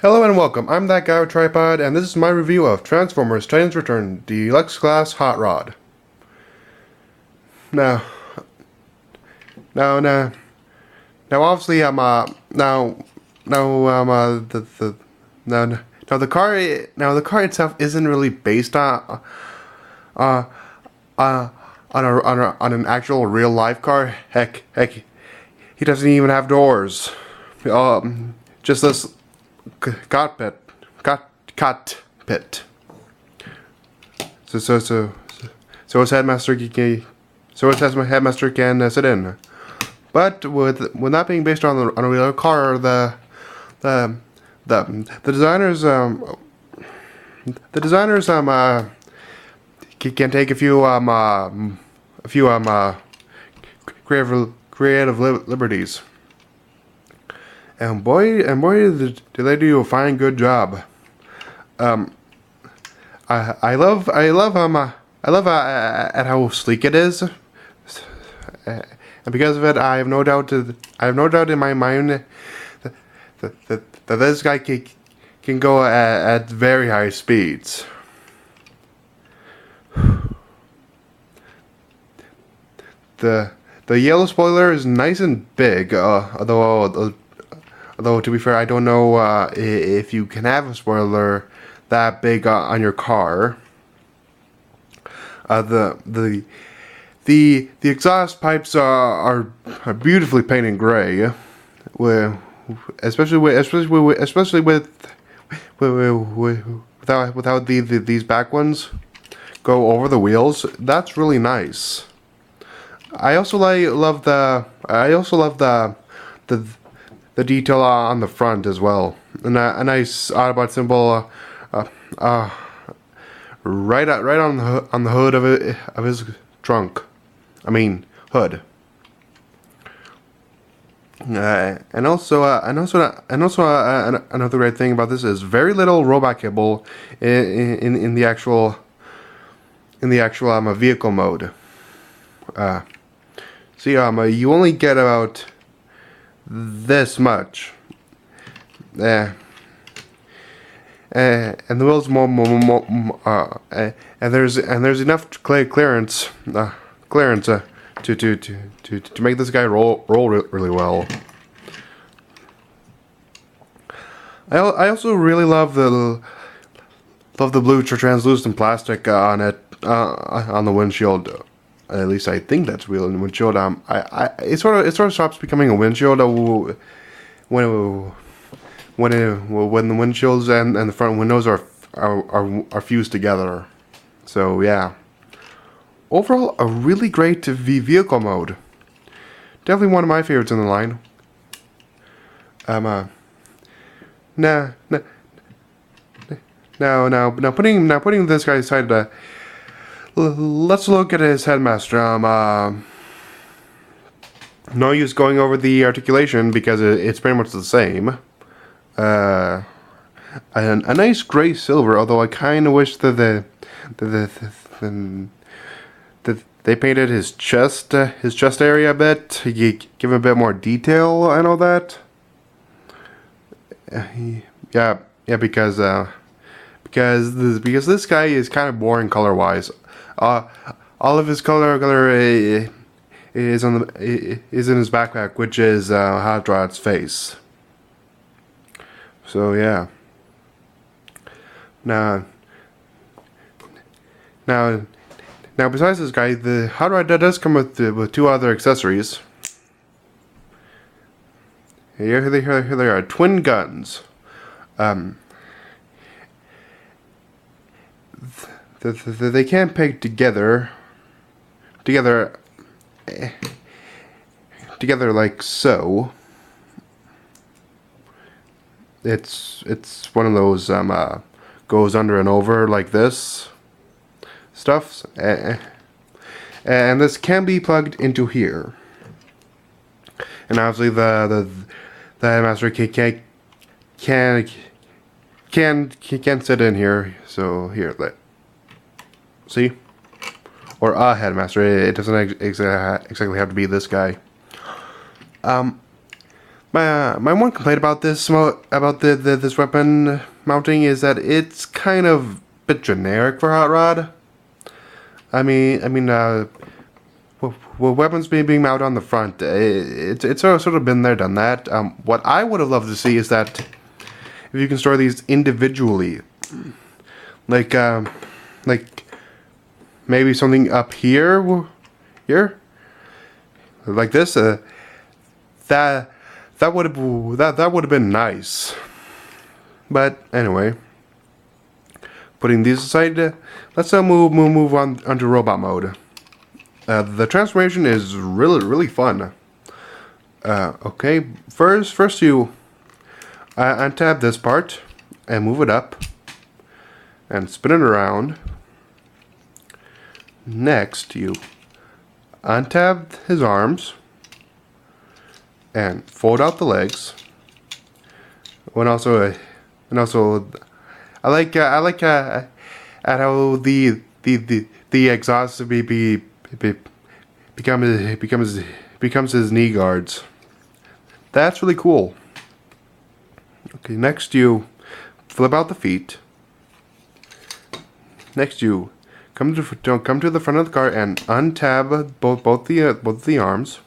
Hello and welcome, I'm that guy with tripod, and this is my review of Transformers Titans Return Deluxe Class Hot Rod. Now, now, now, obviously, now, the car itself isn't really based uh, on an actual real life car. Heck, he doesn't even have doors. Just this cockpit. Cockpit. So his headmaster can sit in. But with that being based on a real car, the designers can take a few creative liberties. And boy, do they do a fine good job. I love at how sleek it is, and because of it, I have no doubt in my mind that this guy can go at very high speeds. The yellow spoiler is nice and big, although to be fair, I don't know if you can have a spoiler that big on your car. The exhaust pipes are beautifully painted gray, especially without these back ones go over the wheels. That's really nice. I also love the detail on the front as well, and a nice Autobot symbol right on the hood of his trunk. I mean hood. And also another great thing about this is very little robot cable in the actual vehicle mode. You only get about this much, and the wheels and there's enough clearance to make this guy roll really well. I also really love the blue translucent plastic on it on the windshield. At least I think that's real in the windshield. It sort of stops becoming a windshield when the windshields and the front windows are fused together. So yeah, overall a really great vehicle mode. Definitely one of my favorites in the line. Now putting this guy aside. Let's look at his headmaster. No use going over the articulation because it's pretty much the same. A nice gray silver, although I kind of wish that they painted his chest area a bit to give him a bit more detail and all that. Yeah, because this guy is kind of boring color wise. All of his color is in his backpack, which is Hot Rod's face. So yeah. Now, besides this guy, the Hot Rod does come with two other accessories. Here they are, twin guns. They can't peg together like so. It's one of those goes under and over like this stuff, and this can be plugged into here. And obviously the headmaster can sit in here. So here, see? Or a headmaster. It doesn't exactly have to be this guy. My one complaint about this weapon mounting is that it's kind of a bit generic for Hot Rod. Weapons being mounted on the front, it's sort of been there, done that. What I would have loved to see is that if you can store these individually, like maybe something up here, like this. That would have been nice. But anyway, putting these aside, let's move on onto robot mode. The transformation is really fun. Okay, first you untab this part and move it up and spin it around. Next, you untab his arms and fold out the legs. And also, I like at how the exhaust becomes his knee guards. That's really cool. Okay, next you flip out the feet. Next you come to the front of the car and untab both the arms.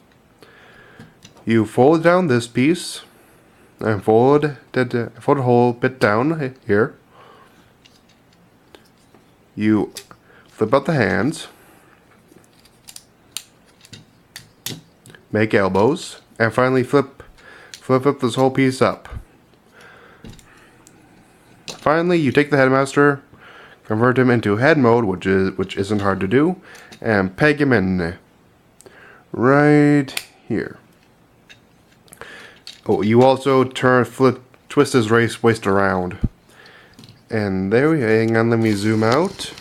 You fold down this piece and fold a whole bit down here. You flip out the hands, make elbows, and finally flip this whole piece up. Finally, you take the headmaster, convert him into head mode, which isn't hard to do, and peg him in right here. Oh, you also twist his waist around, and there we. Hang on, let me zoom out.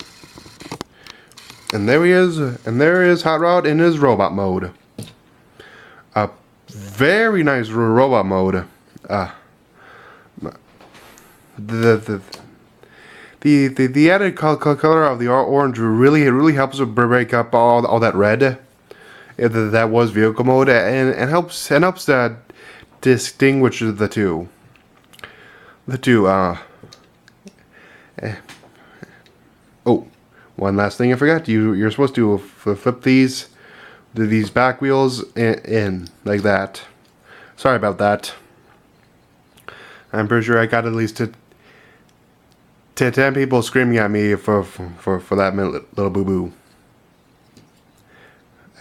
And there he is, and there is Hot Rod in his robot mode. A very nice robot mode. The added color of the orange really helps to break up all that red that was vehicle mode, and helps that distinguish the two. Oh, one last thing I forgot. You're supposed to flip these back wheels in like that. Sorry about that. I'm pretty sure I got at least 10 people screaming at me for that little boo boo.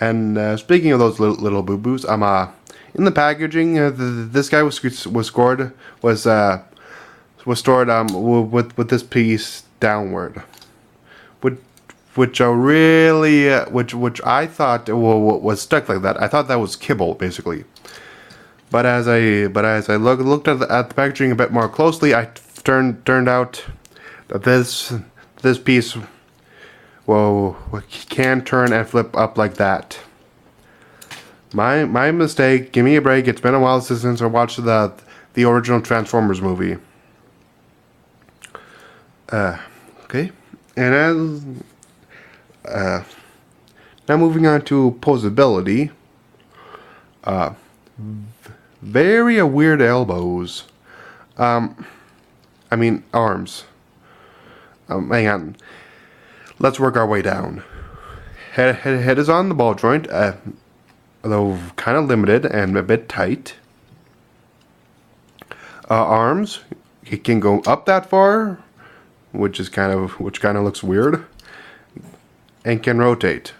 And speaking of those little boo boos, in the packaging, this guy was stored with this piece downward, which I thought was stuck like that. I thought that was kibble basically. But as I looked at the packaging a bit more closely, I turned out that this piece can turn and flip up like that. My mistake. Give me a break. It's been a while since I watched the original Transformers movie. Okay, and now moving on to posability. Very weird elbows. Arms. Hang on. Let's work our way down. Head is on the ball joint. Although kind of limited and a bit tight. Arms, it can go up that far, which kind of looks weird, and can rotate.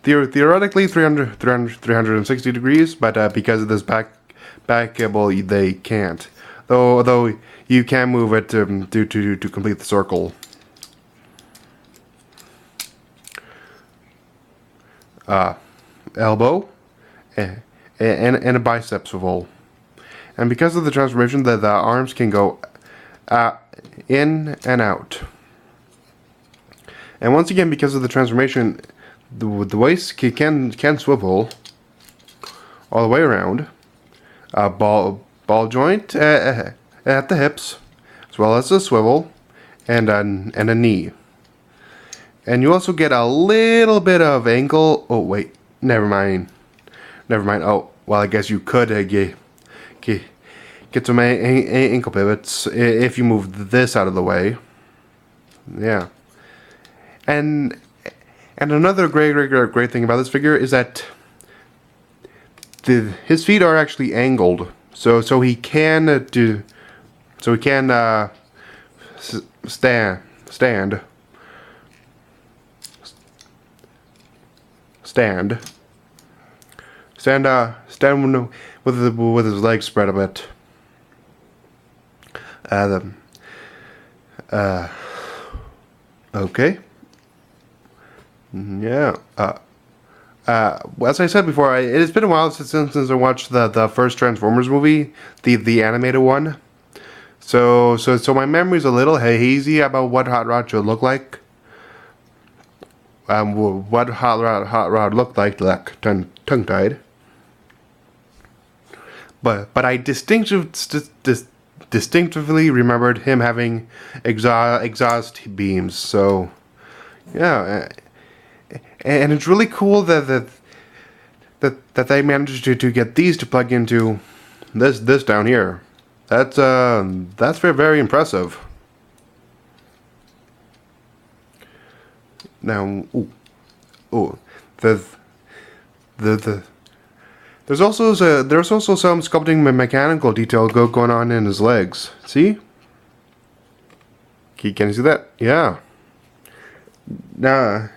Theoretically, 360 degrees, but because of this back cable, they can't. Though you can move it to complete the circle. Elbow. And a bicep swivel, and because of the transformation, the arms can go in and out. And once again, because of the transformation, the waist can swivel all the way around. Ball joint at the hips, as well as a swivel and a knee. And you also get a little bit of angle. Oh wait, never mind. Oh, well, I guess you could get some ankle pivots if you move this out of the way. Yeah. And another great thing about this figure is that his feet are actually angled, so he can stand with his legs spread a bit. Okay. Yeah. As I said before, it has been a while since I watched the first Transformers movie, the animated one. So my memory's a little hazy about what Hot Rod should look like. What Hot Rod looked like tongue-tied. But I distinctively remembered him having exhaust beams. So yeah, and it's really cool that they managed to get these to plug into this down here. That's very, very impressive. Now, there's also some sculpting mechanical detail going on in his legs. See? Can you see that? Yeah. Now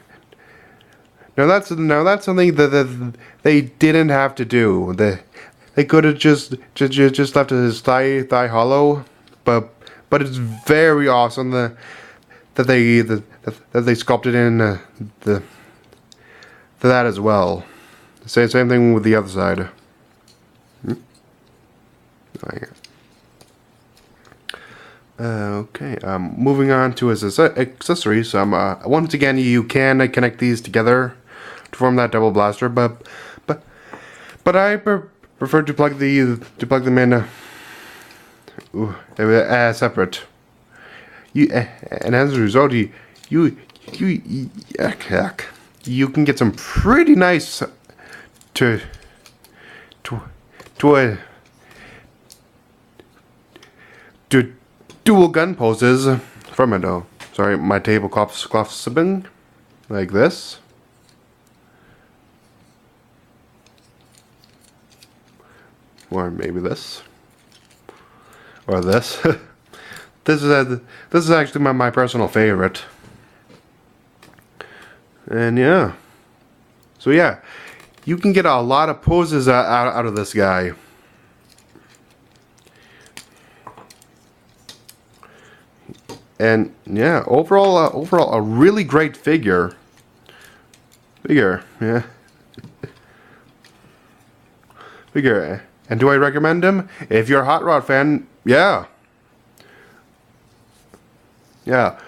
that's something that they didn't have to do. They could have just left his thigh hollow, but it's very awesome that they sculpted in that as well. Same thing with the other side. Okay. Moving on to his accessories. Once again, you can connect these together to form that double blaster, but I prefer to plug them in separate. And as a result, you can get some pretty nice dual gun poses from it. Oh, sorry, my tablecloth's slipping like this. Or maybe this, or this. This is actually my personal favorite. And yeah, so yeah, you can get a lot of poses out of this guy. And yeah, overall a really great figure. Yeah. Figure. And do I recommend him? If you're a Hot Rod fan, yeah. Yeah.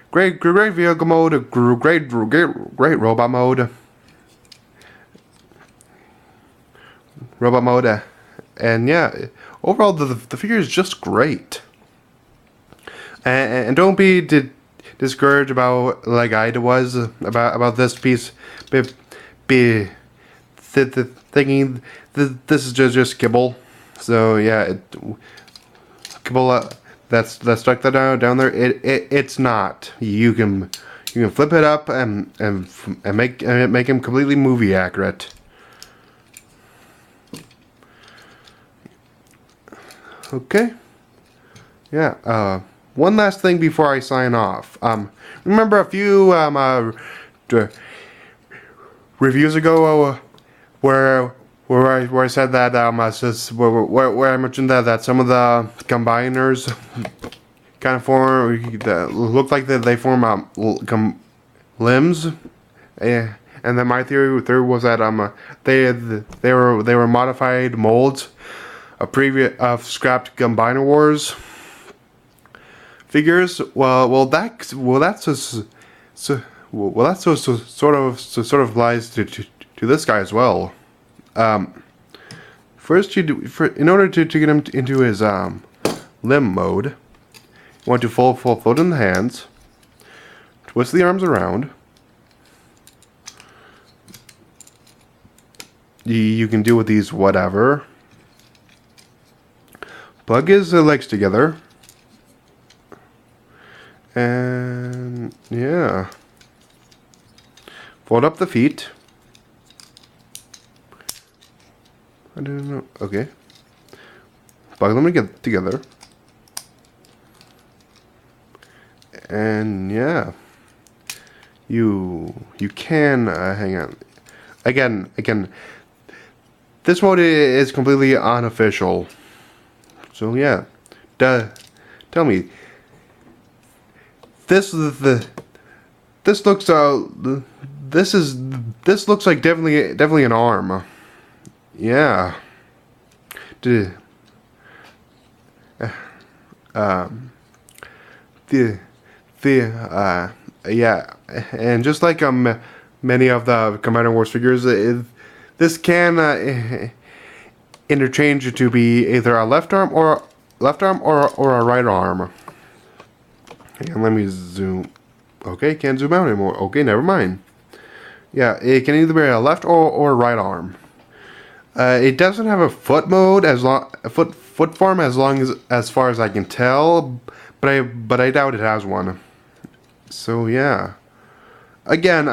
Great vehicle mode, great robot mode. And yeah, overall the figure is just great. And don't be discouraged about like I was about this piece. Be thinking this is just kibble. So yeah, kibble that's stuck that down there. It's not. You can flip it up and make him completely movie accurate. Okay. Yeah. One last thing before I sign off. Remember a few reviews ago where I said that where I mentioned that some of the combiners kind of look like they form limbs, and then my theory was that they were modified molds of scrapped Combiner Wars figures. Well that's sort of applies to this guy as well. First, in order to get him into his limb mode, you want to fold in the hands, twist the arms around. You can do with these whatever. plug his legs together. And yeah. Fold up the feet. I don't know. Okay. Plug them together. And yeah. You can hang on. Again, this mode is completely unofficial. So yeah. Tell me. This looks this looks like definitely an arm. Yeah. Yeah, and just like many of the Combiner Wars figures, this can interchange to be either a left arm or a right arm. And let me zoom. Okay, can't zoom out anymore. Okay, never mind. Yeah, it can either be a left or a right arm. It doesn't have a foot mode foot form as far as I can tell, but I doubt it has one. So yeah. Again,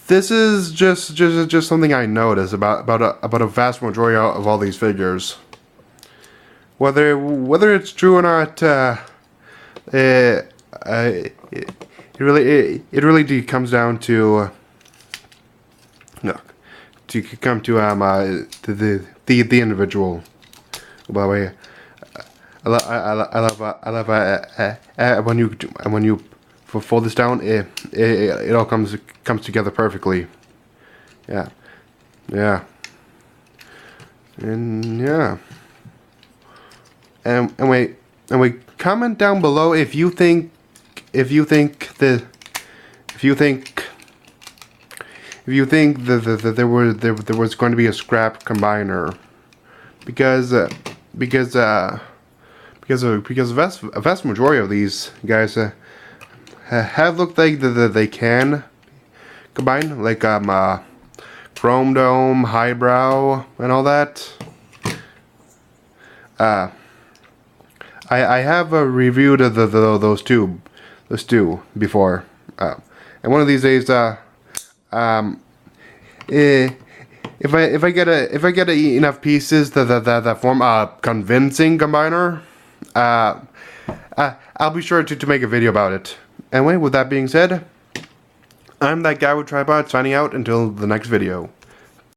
this is just something I noticed about a vast majority of all these figures. Whether it's true or not, it really comes down to the individual. By the way, I love when you fold this down, it all comes together perfectly. Yeah, and yeah, and we comment down below if you think that there was going to be a scrap combiner, because a vast majority of these guys have looked like they can combine, like Chrome Dome, Highbrow, and all that. I have reviewed those two before, and one of these days, if I get enough pieces that form a convincing combiner, I'll be sure to make a video about it. Anyway, with that being said, I'm that guy with tripod signing out until the next video.